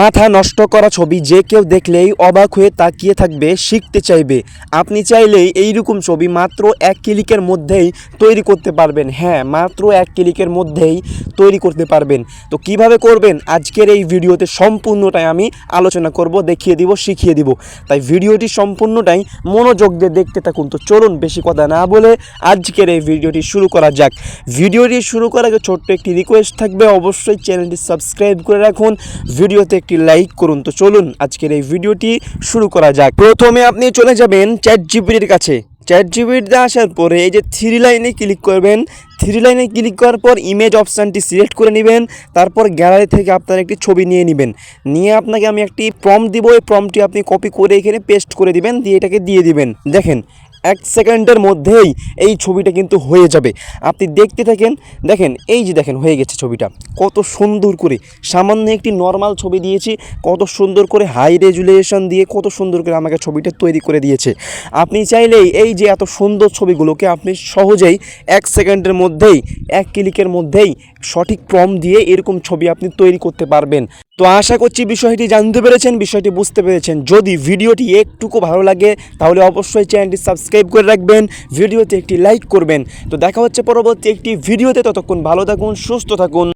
মাথা নষ্ট করা ছবি যে কেউ দেখলেই অবাক হয়ে তাকিয়ে থাকবে, শিখতে চাইবে। আপনি চাইলেই এইরকম ছবি মাত্র 1 ক্লিকের মধ্যেই তৈরি করতে পারবেন। হ্যাঁ, মাত্র 1 ক্লিকের মধ্যেই তৈরি করতে পারবেন। তো কিভাবে করবেন আজকের এই ভিডিওতে সম্পূর্ণটাই আমি আলোচনা করব, দেখিয়ে দিব, শিখিয়ে দিব। তাই ভিডিওটি সম্পূর্ণটাই মনোযোগ দিয়ে দেখতে থাকুন। তো চলুন বেশি কথা না বলে আজকের এই ভিডিওটি শুরু করা যাক। ভিডিওটি শুরু করার আগে ছোট্ট একটি রিকোয়েস্ট থাকবে, অবশ্যই চ্যানেলটি সাবস্ক্রাইব করে রাখুন, ভিডিওতে একটি লাইক করুন। তো চলুন আজকের এই ভিডিওটি শুরু করা যাক। প্রথমে আপনি চলে যাবেন চ্যাটজিপিটির কাছে। চ্যাটজিপিটিতে আসার পরে এই যে 3 লাইনে ক্লিক করবেন। 3 লাইনে ক্লিক করার পর ইমেজ অপশানটি সিলেক্ট করে নেবেন। তারপর গ্যালারি থেকে আপনার একটি ছবি নিয়ে নেবেন। নিয়ে আপনাকে আমি একটি প্রম্পট দিব, এই প্রম্পটটি আপনি কপি করে এখানে পেস্ট করে দিবেন, দিয়ে এটাকে দিয়ে দিবেন। দেখেন 1 সেকেন্ডের মধ্যেই এই ছবিটা কিন্তু হয়ে যাবে। আপনি দেখতে থাকেন, দেখেন এই যে দেখেন হয়ে গেছে ছবিটা। কত সুন্দর করে সামান্য একটি নর্মাল ছবি দিয়েছি, কত সুন্দর করে হাই রেজুলেশন দিয়ে কত সুন্দর করে আমাকে ছবিটা তৈরি করে দিয়েছে। আপনি চাইলেই এই যে এত সুন্দর ছবিগুলোকে আপনি সহজেই 1 সেকেন্ডের মধ্যেই 1 ক্লিকের মধ্যেই সঠিক প্রম্পট দিয়ে এরকম ছবি আপনি তৈরি করতে পারবেন। তো আশা করছি বিষয়টি জানতে পেরেছেন, বিষয়টি বুঝতে পেরেছেন। যদি ভিডিওটি একটুকু ভালো লাগে তাহলে অবশ্যই চ্যানেলটি সাবস্ক্রাইব করে রাখবেন, ভিডিওতে একটি লাইক করবেন। তো দেখা হচ্ছে পরবর্তী একটি ভিডিওতে। ততক্ষণ ভালো থাকুন, সুস্থ থাকুন।